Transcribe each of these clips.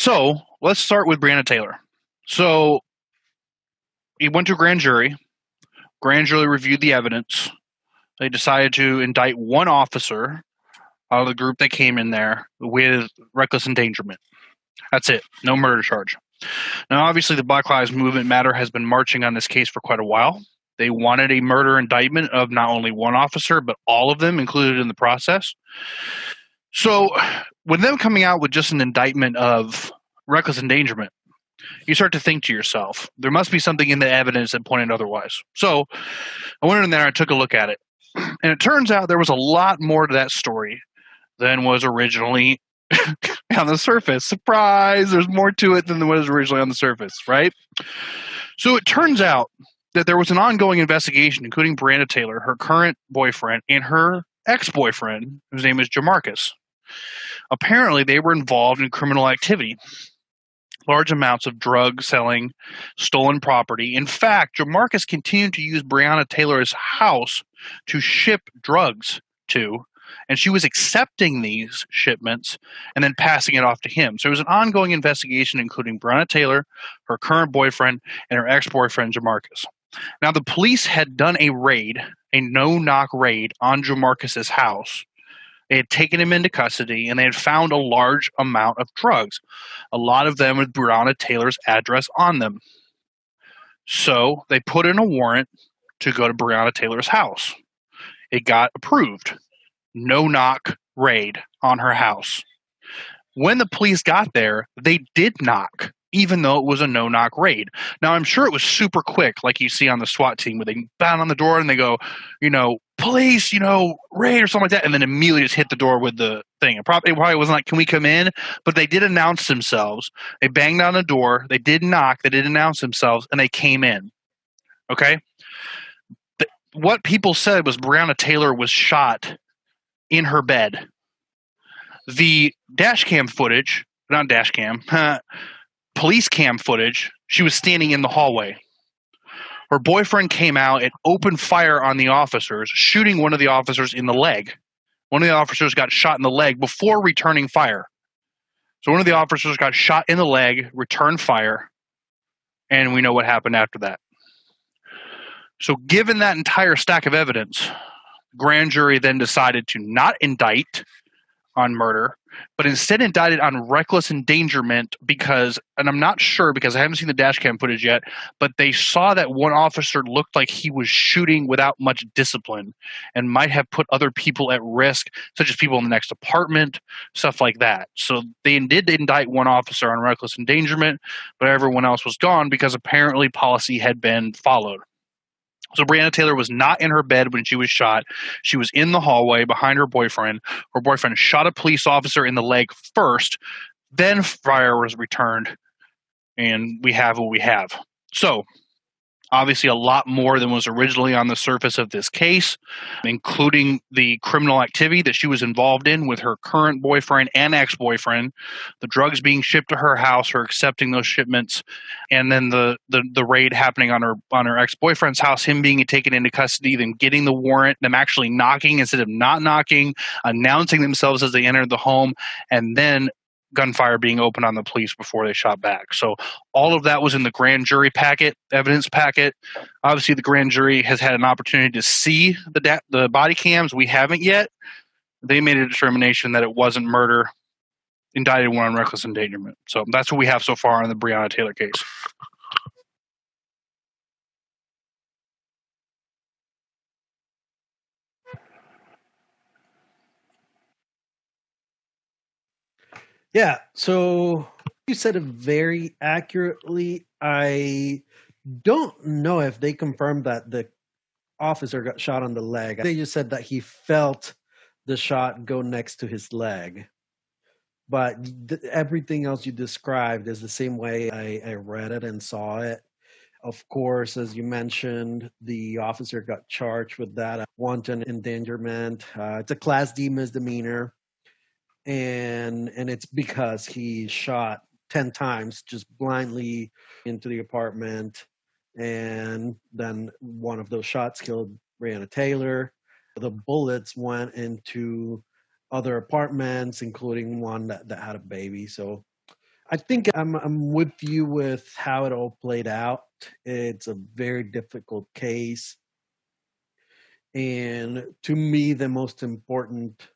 So let's start with Breonna Taylor. So he went to a grand jury. Grand jury reviewed the evidence. They decided to indict one officer out of the group that came in there with reckless endangerment. That's it. No murder charge. Now, obviously, the Black Lives Movement Matter has been marching on this case for quite a while. They wanted a murder indictment of not only one officer, but all of them included in the process. So, with them coming out with just an indictment of reckless endangerment, you start to think to yourself, there must be something in the evidence that pointed otherwise. So, I went in there and I took a look at it. And it turns out there was a lot more to that story than was originally on the surface. Surprise! There's more to it than was originally on the surface, right? So it turns out that there was an ongoing investigation, including Breonna Taylor, her current boyfriend, and her ex-boyfriend, whose name is Jamarcus. Apparently, they were involved in criminal activity. Large amounts of drug selling, stolen property. In fact, Jamarcus continued to use Breonna Taylor's house to ship drugs to, and she was accepting these shipments and then passing it off to him. So it was an ongoing investigation, including Breonna Taylor, her current boyfriend, and her ex-boyfriend, Jamarcus. Now, the police had done a raid, a no-knock raid on Jamarcus's house. They had taken him into custody, and they had found a large amount of drugs, a lot of them with Breonna Taylor's address on them. So they put in a warrant to go to Breonna Taylor's house. It got approved. No-knock raid on her house. When the police got there, they did knock, even though it was a no-knock raid. Now, I'm sure it was super quick, like you see on the SWAT team, where they bang on the door and they go, police, raid or something like that, and then immediately just hit the door with the thing. It probably wasn't like, can we come in? But they did announce themselves. They banged on the door. They did knock. They did announce themselves, and they came in. Okay? What people said was Breonna Taylor was shot in her bed. The dash cam footage, not dash cam, police cam footage, she was standing in the hallway. Her boyfriend came out and opened fire on the officers, shooting one of the officers in the leg. One of the officers got shot in the leg before returning fire. So one of the officers got shot in the leg, returned fire, and we know what happened after that. So given that entire stack of evidence, the grand jury then decided to not indict on murder, but instead indicted on reckless endangerment because, and I'm not sure because I haven't seen the dash cam footage yet, but they saw that one officer looked like he was shooting without much discipline and might have put other people at risk, such as people in the next apartment, stuff like that. So they did indict one officer on reckless endangerment, but everyone else was gone because apparently policy had been followed. So Breonna Taylor was not in her bed when she was shot. She was in the hallway behind her boyfriend. Her boyfriend shot a police officer in the leg first, then fire was returned, and we have what we have. So, obviously a lot more than was originally on the surface of this case, including the criminal activity that she was involved in with her current boyfriend and ex-boyfriend, the drugs being shipped to her house, her accepting those shipments, and then the raid happening on her ex-boyfriend's house, him being taken into custody, them getting the warrant, them actually knocking instead of not knocking, announcing themselves as they entered the home, and then gunfire being opened on the police before they shot back. So all of that was in the grand jury packet, evidence packet. Obviously, the grand jury has had an opportunity to see the body cams. We haven't yet. They made a determination that it wasn't murder, indicted one on reckless endangerment. So that's what we have so far on the Breonna Taylor case. Yeah, so you said it very accurately. I don't know if they confirmed that the officer got shot on the leg. They just said that he felt the shot go next to his leg. But everything else you described is the same way I read it and saw it. Of course, as you mentioned, the officer got charged with that wanton endangerment. It's a Class D misdemeanor. And it's because he shot 10 times just blindly into the apartment, and then one of those shots killed Breonna Taylor. The bullets went into other apartments, including one that had a baby. So I think I'm with you with how it all played out. It's a very difficult case. And to me, the most important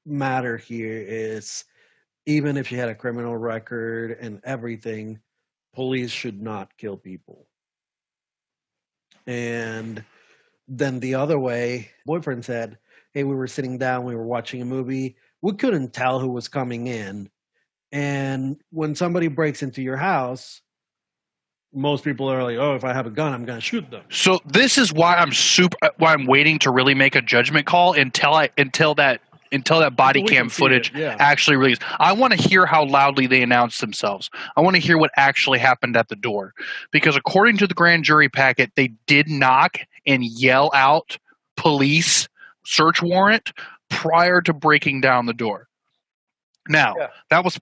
matter here is even if she had a criminal record and everything, police should not kill people. And then the other way, boyfriend said, hey, we were sitting down, we were watching a movie. We couldn't tell who was coming in. And when somebody breaks into your house, most people are like, oh, if I have a gun, I'm going to shoot them. So this is why I'm waiting to really make a judgment call until that body cam footage actually released. I want to hear how loudly they announced themselves. I want to hear what actually happened at the door. Because according to the grand jury packet, they did knock and yell out police search warrant prior to breaking down the door. Now, that was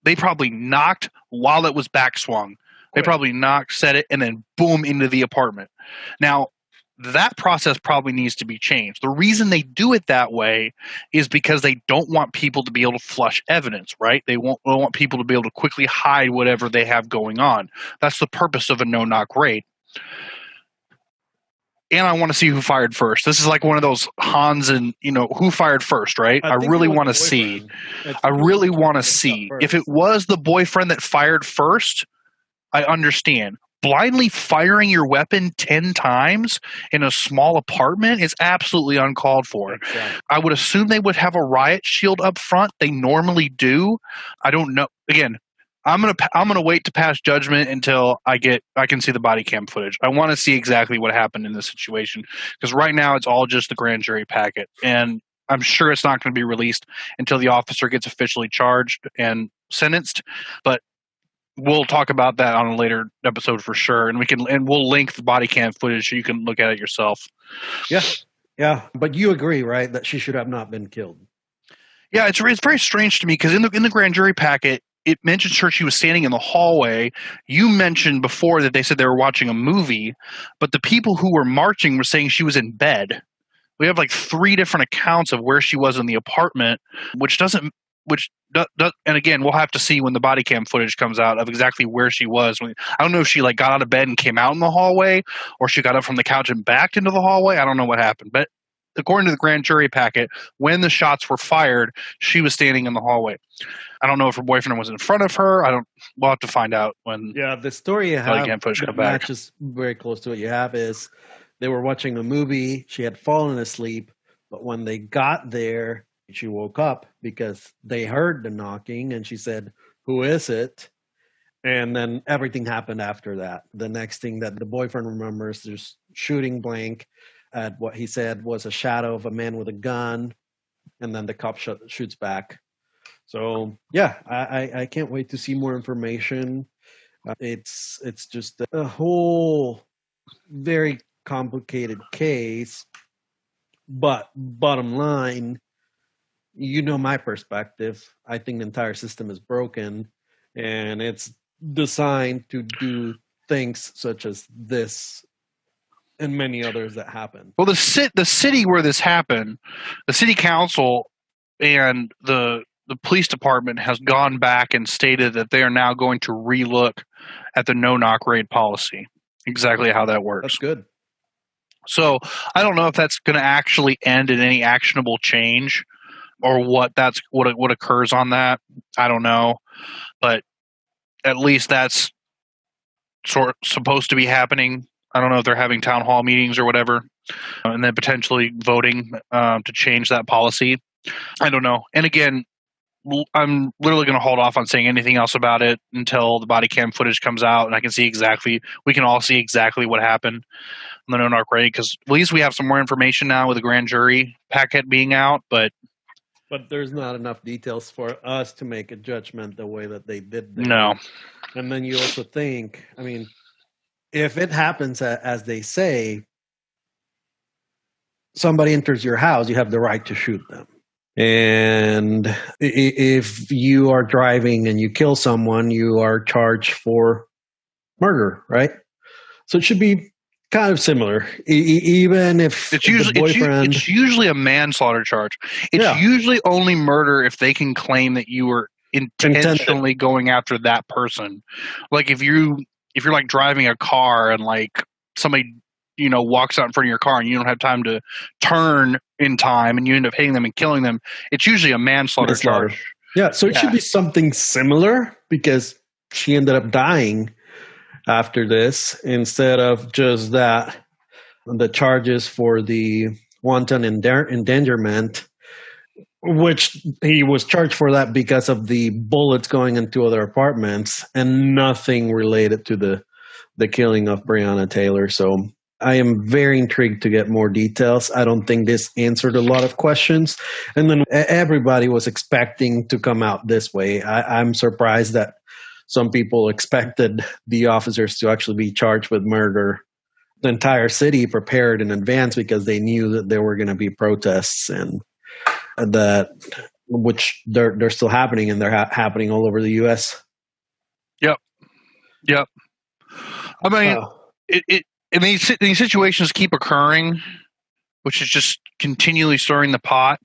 they probably knocked while it was back swung. They probably knocked, set it, and then boom into the apartment. Now, that process probably needs to be changed. The reason they do it that way is because they don't want people to be able to flush evidence, right? They want people to be able to quickly hide whatever they have going on. That's the purpose of a no-knock raid. And I want to see who fired first. This is like one of those Hans and, who fired first, right? I really want to see. I really want to see. If it was the boyfriend that fired first, I understand. Blindly firing your weapon 10 times in a small apartment is absolutely uncalled for. Exactly. I would assume they would have a riot shield up front. They normally do. I don't know. Again, I'm gonna wait to pass judgment until I can see the body cam footage. I want to see exactly what happened in this situation, because right now it's all just the grand jury packet, and I'm sure it's not going to be released until the officer gets officially charged and sentenced. But we'll talk about that on a later episode for sure, and we'll link the body cam footage so you can look at it yourself. Yeah. But you agree, right, that she should have not been killed? Yeah, it's very strange to me because in the grand jury packet, it mentions she was standing in the hallway. You mentioned before that they said they were watching a movie, but the people who were marching were saying she was in bed. We have like 3 different accounts of where she was in the apartment, and again, we'll have to see when the body cam footage comes out of exactly where she was. I don't know if she got out of bed and came out in the hallway, or she got up from the couch and backed into the hallway. I don't know what happened, but according to the grand jury packet, when the shots were fired, she was standing in the hallway. I don't know if her boyfriend was in front of her. We'll have to find out when. Yeah, the story you have that matches very close to what you have is they were watching a movie. She had fallen asleep, but when they got there, she woke up because they heard the knocking, and she said, "Who is it?" And then everything happened after that. The next thing that the boyfriend remembers, there's shooting blank at what he said was a shadow of a man with a gun, and then the cop shoots back. So yeah, I can't wait to see more information. It's just a whole very complicated case, but bottom line, my perspective. I think the entire system is broken, and it's designed to do things such as this and many others that happen. Well, the city where this happened, the city council and the police department has gone back and stated that they are now going to relook at the no-knock raid policy, exactly how that works. That's good. So I don't know if that's going to actually end in any actionable change or what occurs on that. I don't know, but at least that's supposed to be happening. I don't know if they're having town hall meetings or whatever, and then potentially voting to change that policy. I don't know. And again, I'm literally going to hold off on saying anything else about it until the body cam footage comes out and we can all see exactly what happened on the no-knock raid, because at least we have some more information now with the grand jury packet being out, but there's not enough details for us to make a judgment the way that they did there. No. And then you also think, if it happens as they say, somebody enters your house, you have the right to shoot them. And if you are driving and you kill someone, you are charged for murder, right? So it should be kind of similar, even if it's usually a manslaughter charge. It's usually only murder if they can claim that you were intentionally going after that person. Like if you're like driving a car and like somebody walks out in front of your car and you don't have time to turn in time and you end up hitting them and killing them, it's usually a manslaughter charge. Yeah, so it should be something similar because she ended up dying after this instead of just that. The charges for the wanton endangerment, which he was charged for that because of the bullets going into other apartments and nothing related to the killing of Breonna Taylor. So I am very intrigued to get more details. I don't think this answered a lot of questions. And then everybody was expecting to come out this way. I'm surprised that some people expected the officers to actually be charged with murder. The entire city prepared in advance because they knew that there were going to be protests and that which they're still happening and they're happening all over the U.S. Yep. I mean, these situations keep occurring, which is just continually stirring the pot.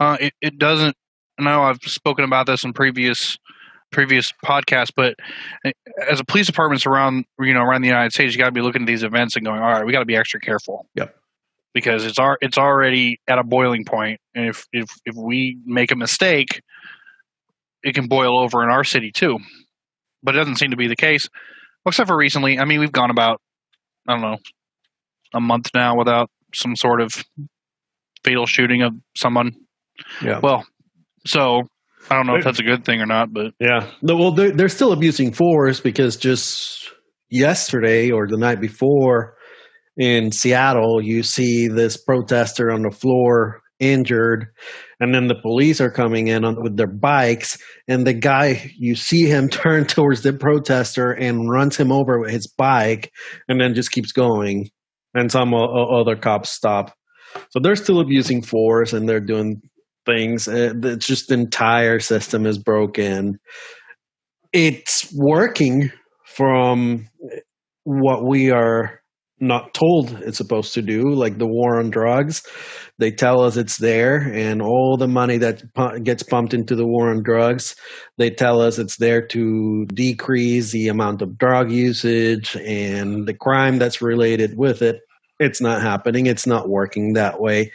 It doesn't. I know I've spoken about this in previous podcasts, but as a police departments around the United States, you got to be looking at these events and going, all right, we got to be extra careful. Yep. Because it's already at a boiling point, and if we make a mistake, it can boil over in our city too. But it doesn't seem to be the case, except for recently. I mean, we've gone about, I don't know, a month now without some sort of fatal shooting of someone. Yeah. Well, so I don't know if that's a good thing or not, but yeah. Well, they're still abusing force because just yesterday or the night before in Seattle, you see this protester on the floor injured, and then the police are coming in with their bikes, and the guy, you see him turn towards the protester and runs him over with his bike, and then just keeps going, and some other cops stop. So they're still abusing force, and they're doing things. It's just the entire system is broken. It's working from what we are not told it's supposed to do, like the war on drugs. They tell us it's there, and all the money that gets pumped into the war on drugs, they tell us it's there to decrease the amount of drug usage and the crime that's related with it. It's not happening. It's not working that way.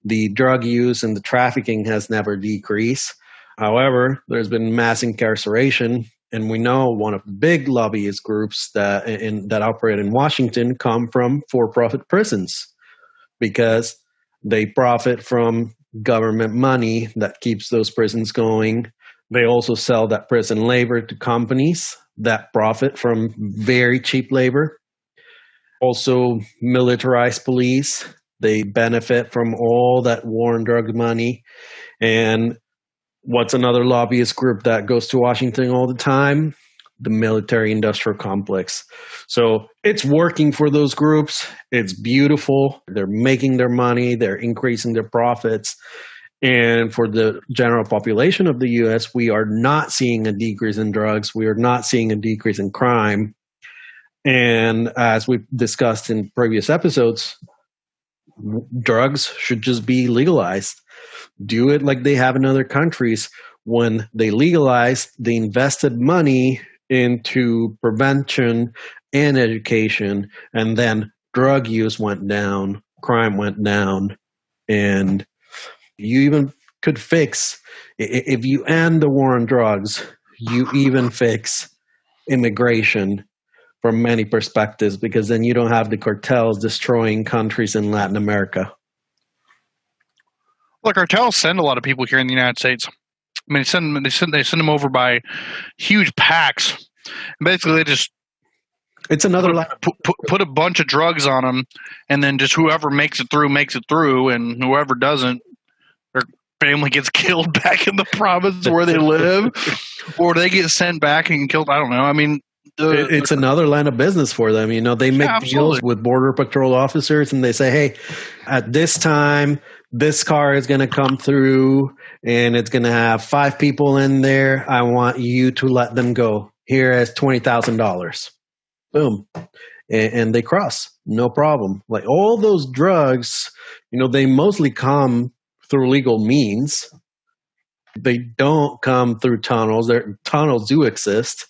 The drug use and the trafficking has never decreased. However, there's been mass incarceration. And we know one of the big lobbyist groups that operate in Washington come from for-profit prisons because they profit from government money that keeps those prisons going. They also sell that prison labor to companies that profit from very cheap labor. Also, militarized police. They benefit from all that war on drug money. And what's another lobbyist group that goes to Washington all the time? The military industrial complex. So it's working for those groups. It's beautiful. They're making their money. They're increasing their profits. And for the general population of the U.S., we are not seeing a decrease in drugs. We are not seeing a decrease in crime. And as we've discussed in previous episodes, drugs should just be legalized. Do it like they have in other countries. When they legalized, they invested money into prevention and education, and then drug use went down, crime went down, and you even could fix, if you end the war on drugs, you even fix immigration from many perspectives, because then you don't have the cartels destroying countries in Latin America. Well, cartels send a lot of people here in the United States. I mean, they send them over by huge packs. And basically, they just it's another put a bunch of drugs on them, and then just whoever makes it through, and whoever doesn't, their family gets killed back in the province where they live, or they get sent back and killed. I don't know. I mean, it's another line of business for them. You know, they make deals with Border Patrol officers, and they say, hey, at this time, this car is going to come through and it's going to have 5 people in there. I want you to let them go. Here is $20,000. Boom. And they cross. No problem. Like all those drugs, you know, they mostly come through legal means. They don't come through tunnels. Tunnels do exist,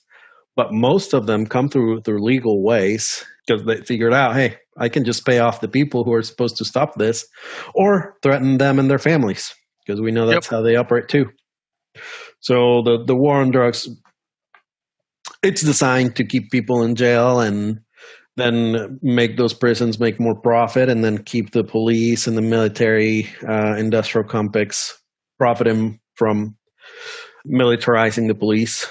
but most of them come through legal ways because they figured out, hey, I can just pay off the people who are supposed to stop this, or threaten them and their families, because we know that's how they operate too. So the war on drugs, it's designed to keep people in jail and then make those prisons make more profit, and then keep the police and the military industrial complex profiting from militarizing the police.